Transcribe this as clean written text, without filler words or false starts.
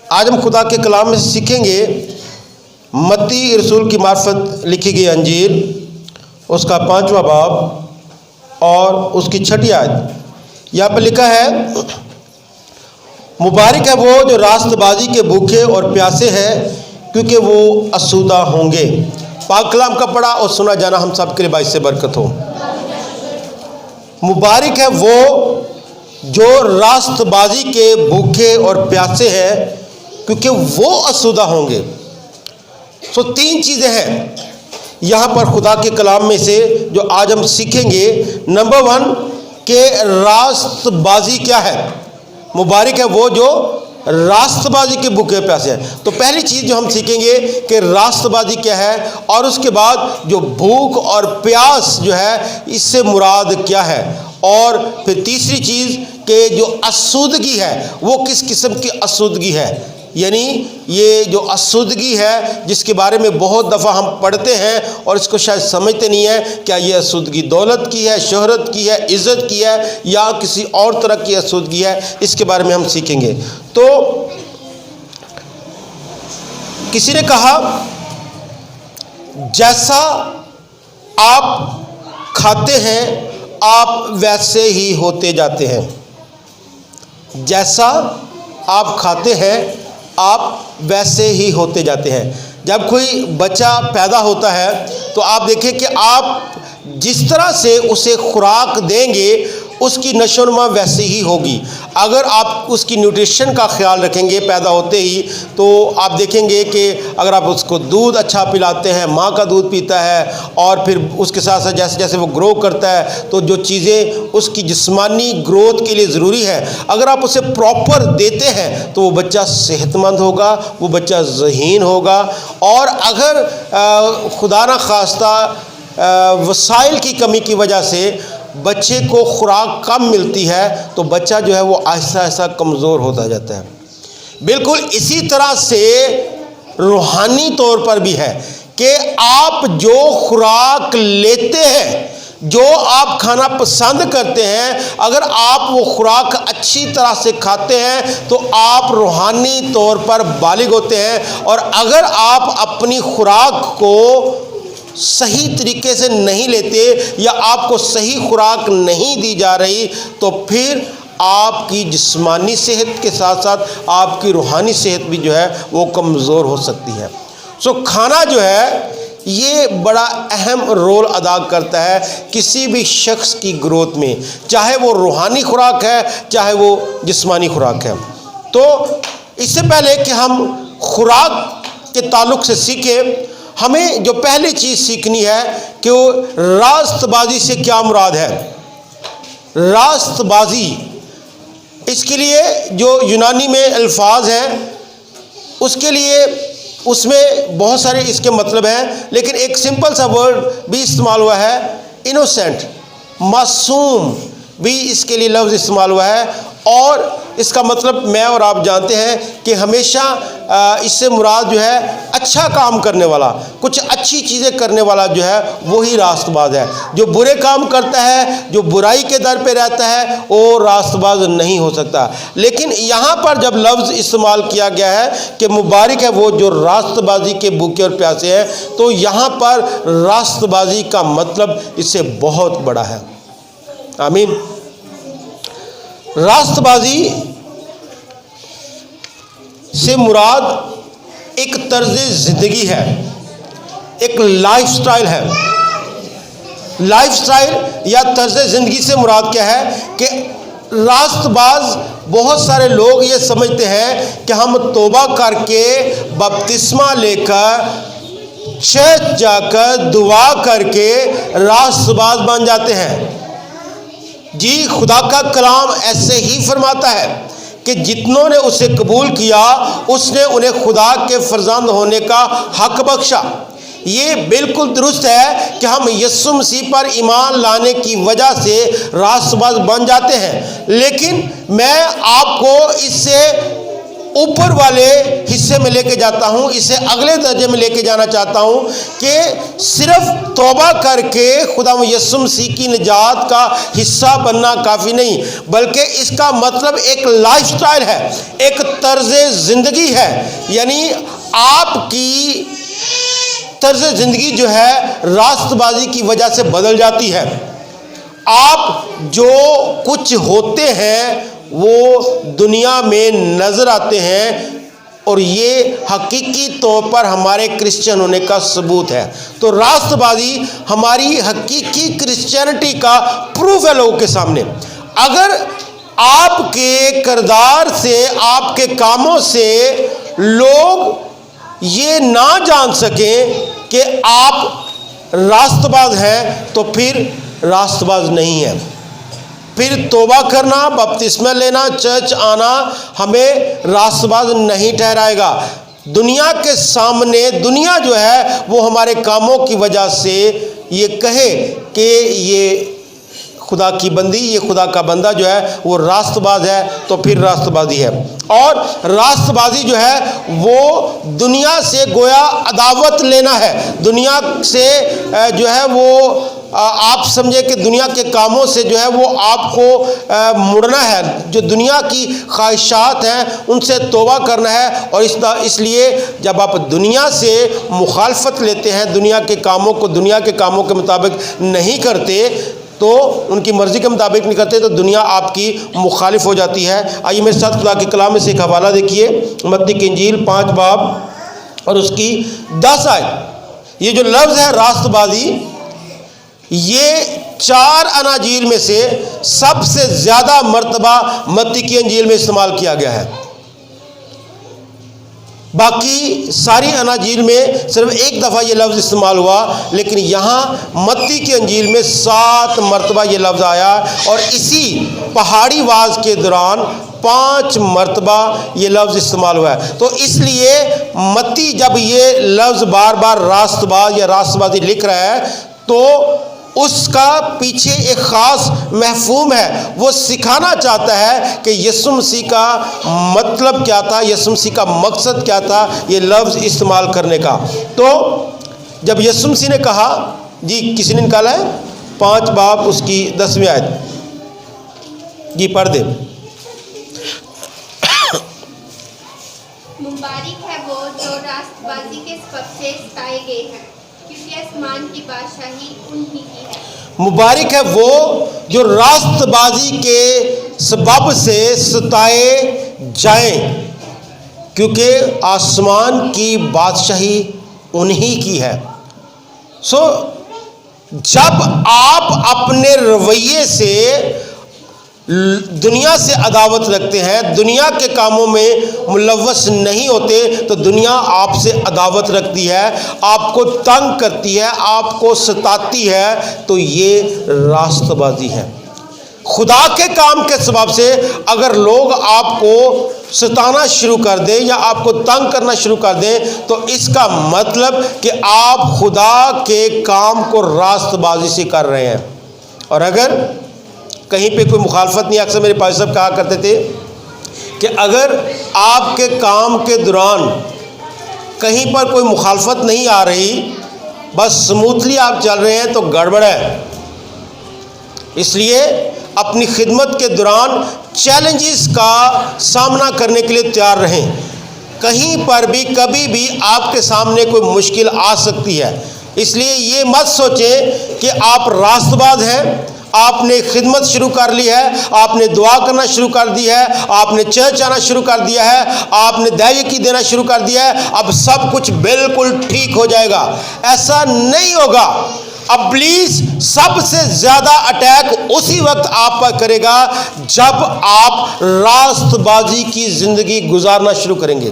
آج ہم خدا کے کلام میں سیکھیں گے متی رسول کی معرفت لکھی گئی انجیل، اس کا 5واں باب اور اس کی 6 آیت۔ یہاں پہ لکھا ہے، مبارک ہے وہ جو راست بازی کے بھوکے اور پیاسے ہیں، کیونکہ وہ آسودہ ہوں گے۔ پاک کلام کا پڑھا اور سنا جانا ہم سب کے لیے باعث برکت ہو۔ مبارک ہے وہ جو راست بازی کے بھوکے اور پیاسے ہیں، کیونکہ وہ آسودہ ہوں گے۔ 3 چیزیں ہیں یہاں پر خدا کے کلام میں سے جو آج ہم سیکھیں گے۔ نمبر 1 کہ راست بازی کیا ہے۔ مبارک ہے وہ جو راست بازی کے بھوکے پیاسے ہیں۔ تو پہلی چیز جو ہم سیکھیں گے کہ راست بازی کیا ہے، اور اس کے بعد جو بھوک اور پیاس جو ہے اس سے مراد کیا ہے، اور پھر تیسری چیز کہ جو آسودگی ہے وہ کس قسم کی آسودگی ہے۔ یعنی یہ جو آسودگی ہے جس کے بارے میں بہت دفعہ ہم پڑھتے ہیں اور اس کو شاید سمجھتے نہیں ہیں، کیا یہ آسودگی دولت کی ہے، شہرت کی ہے، عزت کی ہے، یا کسی اور طرح کی آسودگی ہے، اس کے بارے میں ہم سیکھیں گے۔ تو کسی نے کہا، جیسا آپ کھاتے ہیں آپ ویسے ہی ہوتے جاتے ہیں۔ جیسا آپ کھاتے ہیں آپ ویسے ہی ہوتے جاتے ہیں۔ جب کوئی بچہ پیدا ہوتا ہے تو آپ دیکھیں کہ آپ جس طرح سے اسے خوراک دیں گے اس کی نشو و نما ویسے ہی ہوگی۔ اگر آپ اس کی نیوٹریشن کا خیال رکھیں گے پیدا ہوتے ہی، تو آپ دیکھیں گے کہ اگر آپ اس کو دودھ اچھا پلاتے ہیں، ماں کا دودھ پیتا ہے، اور پھر اس کے ساتھ ساتھ جیسے جیسے وہ گرو کرتا ہے تو جو چیزیں اس کی جسمانی گروتھ کے لیے ضروری ہے، اگر آپ اسے پراپر دیتے ہیں تو وہ بچہ صحت مند ہوگا، وہ بچہ ذہین ہوگا۔ اور اگر خدا نہ خواستہ وسائل کی کمی کی وجہ سے بچے کو خوراک کم ملتی ہے تو بچہ جو ہے وہ آہستہ آہستہ کمزور ہوتا جاتا ہے۔ بالکل اسی طرح سے روحانی طور پر بھی ہے کہ آپ جو خوراک لیتے ہیں، جو آپ کھانا پسند کرتے ہیں، اگر آپ وہ خوراک اچھی طرح سے کھاتے ہیں تو آپ روحانی طور پر بالغ ہوتے ہیں۔ اور اگر آپ اپنی خوراک کو صحیح طریقے سے نہیں لیتے یا آپ کو صحیح خوراک نہیں دی جا رہی تو پھر آپ کی جسمانی صحت کے ساتھ ساتھ آپ کی روحانی صحت بھی جو ہے وہ کمزور ہو سکتی ہے۔ کھانا جو ہے یہ بڑا اہم رول ادا کرتا ہے کسی بھی شخص کی گروتھ میں، چاہے وہ روحانی خوراک ہے چاہے وہ جسمانی خوراک ہے۔ تو اس سے پہلے کہ ہم خوراک کے تعلق سے سیکھیں، ہمیں جو پہلی چیز سیکھنی ہے کہ وہ راست بازی سے کیا مراد ہے۔ راست بازی، اس کے لیے جو یونانی میں الفاظ ہیں اس کے لیے اس میں بہت سارے اس کے مطلب ہیں، لیکن ایک سمپل سا ورڈ بھی استعمال ہوا ہے، انوسینٹ، معصوم بھی اس کے لیے لفظ استعمال ہوا ہے۔ اور اس کا مطلب میں اور آپ جانتے ہیں کہ ہمیشہ اس سے مراد جو ہے اچھا کام کرنے والا، کچھ اچھی چیزیں کرنے والا جو ہے وہی راست باز ہے۔ جو برے کام کرتا ہے، جو برائی کے در پہ رہتا ہے، وہ راست باز نہیں ہو سکتا۔ لیکن یہاں پر جب لفظ استعمال کیا گیا ہے کہ مبارک ہے وہ جو راست بازی کے بھوکے اور پیاسے ہیں، تو یہاں پر راست بازی کا مطلب اس سے بہت بڑا ہے۔ آمین۔ راست بازی سے مراد ایک طرز زندگی ہے، ایک لائف سٹائل ہے۔ لائف سٹائل یا طرز زندگی سے مراد کیا ہے کہ راست باز بہت سارے لوگ یہ سمجھتے ہیں کہ ہم توبہ کر کے بپتسمہ لے کر چرچ جا کر دعا کر کے راست باز بن جاتے ہیں۔ جی، خدا کا کلام ایسے ہی فرماتا ہے کہ جتنوں نے اسے قبول کیا اس نے انہیں خدا کے فرزند ہونے کا حق بخشا۔ یہ بالکل درست ہے کہ ہم یسوع مسیح پر ایمان لانے کی وجہ سے راست باز بن جاتے ہیں، لیکن میں آپ کو اس سے اوپر والے حصے میں لے کے جاتا ہوں، اسے اگلے درجے میں لے کے جانا چاہتا ہوں کہ صرف توبہ کر کے خدا یسوع مسیح کی نجات کا حصہ بننا کافی نہیں، بلکہ اس کا مطلب ایک لائف سٹائل ہے، ایک طرز زندگی ہے۔ یعنی آپ کی طرز زندگی جو ہے راست بازی کی وجہ سے بدل جاتی ہے۔ آپ جو کچھ ہوتے ہیں وہ دنیا میں نظر آتے ہیں، اور یہ حقیقی طور پر ہمارے کرسچن ہونے کا ثبوت ہے۔ تو راست بازی ہماری حقیقی کرسچینٹی کا پروف ہے لوگوں کے سامنے۔ اگر آپ کے کردار سے، آپ کے کاموں سے لوگ یہ نہ جان سکیں کہ آپ راست باز ہیں تو پھر راست باز نہیں ہے۔ پھر توبہ کرنا، بپتسمہ لینا، چرچ آنا ہمیں راست باز نہیں ٹھہرائے گا۔ دنیا کے سامنے دنیا جو ہے وہ ہمارے کاموں کی وجہ سے یہ کہے کہ یہ خدا کی بندی، یہ خدا کا بندہ جو ہے وہ راست باز ہے، تو پھر راست بازی ہے۔ اور راست بازی جو ہے وہ دنیا سے گویا عداوت لینا ہے، دنیا سے جو ہے وہ آپ سمجھے کہ دنیا کے کاموں سے جو ہے وہ آپ کو مڑنا ہے، جو دنیا کی خواہشات ہیں ان سے توبہ کرنا ہے۔ اور اس لیے جب آپ دنیا سے مخالفت لیتے ہیں، دنیا کے کاموں کو دنیا کے کاموں کے مطابق نہیں کرتے، تو ان کی مرضی کے مطابق نہیں کرتے، تو دنیا آپ کی مخالف ہو جاتی ہے۔ آئیے میرے ساتھ خدا کے کلام میں سے ایک حوالہ دیکھیے، متی کی انجیل 5 باب اور اس کی 10 آیت۔ یہ جو لفظ ہے راست بازی، یہ 4 اناجیل میں سے سب سے زیادہ مرتبہ متی کی انجیل میں استعمال کیا گیا ہے۔ باقی ساری اناجیل میں صرف ایک دفعہ یہ لفظ استعمال ہوا، لیکن یہاں متی کی انجیل میں 7 مرتبہ یہ لفظ آیا، اور اسی پہاڑی واز کے دوران 5 مرتبہ یہ لفظ استعمال ہوا ہے۔ تو اس لیے متی جب یہ لفظ بار بار راست باز یا راست بازی لکھ رہا ہے تو اس کا پیچھے ایک خاص مفہوم ہے، وہ سکھانا چاہتا ہے کہ یسوع مسیح کا مطلب کیا تھا، یسوع مسیح کا مقصد کیا تھا یہ لفظ استعمال کرنے کا۔ تو جب یسوع مسیح نے کہا، جی کسی نے نکالا ہے 5 باب اس کی 10ویں آیت، جی پڑھ دیں۔ مبارک ہے وہ جو راست بازی کے سبب سے ستائے گئے ہیں، کیونکہ آسمان کی بادشاہی انہی کی ہے۔ مبارک ہے وہ جو راست بازی کے سبب سے ستائے جائیں، کیونکہ آسمان کی بادشاہی انہی کی ہے۔ جب آپ اپنے رویے سے دنیا سے عداوت رکھتے ہیں، دنیا کے کاموں میں ملوث نہیں ہوتے، تو دنیا آپ سے عداوت رکھتی ہے، آپ کو تنگ کرتی ہے، آپ کو ستاتی ہے، تو یہ راست بازی ہے۔ خدا کے کام کے سبب سے اگر لوگ آپ کو ستانا شروع کر دیں یا آپ کو تنگ کرنا شروع کر دیں، تو اس کا مطلب کہ آپ خدا کے کام کو راست بازی سے کر رہے ہیں۔ اور اگر کہیں پہ کوئی مخالفت نہیں، اکثر میرے پاس صاحب کہا کرتے تھے کہ اگر آپ کے کام کے دوران کہیں پر کوئی مخالفت نہیں آ رہی، بس سموتھلی آپ چل رہے ہیں، تو گڑبڑ ہے۔ اس لیے اپنی خدمت کے دوران چیلنجز کا سامنا کرنے کے لیے تیار رہیں۔ کہیں پر بھی کبھی بھی آپ کے سامنے کوئی مشکل آ سکتی ہے، اس لیے یہ مت سوچیں کہ آپ راست باز ہیں، آپ نے خدمت شروع کر لی ہے، آپ نے دعا کرنا شروع کر دی ہے، آپ نے چرچ آنا شروع کر دیا ہے، آپ نے دعوت دینا شروع کر دیا ہے، اب سب کچھ بالکل ٹھیک ہو جائے گا۔ ایسا نہیں ہوگا۔ ابلیس سب سے زیادہ اٹیک اسی وقت آپ پر کرے گا جب آپ راست بازی کی زندگی گزارنا شروع کریں گے۔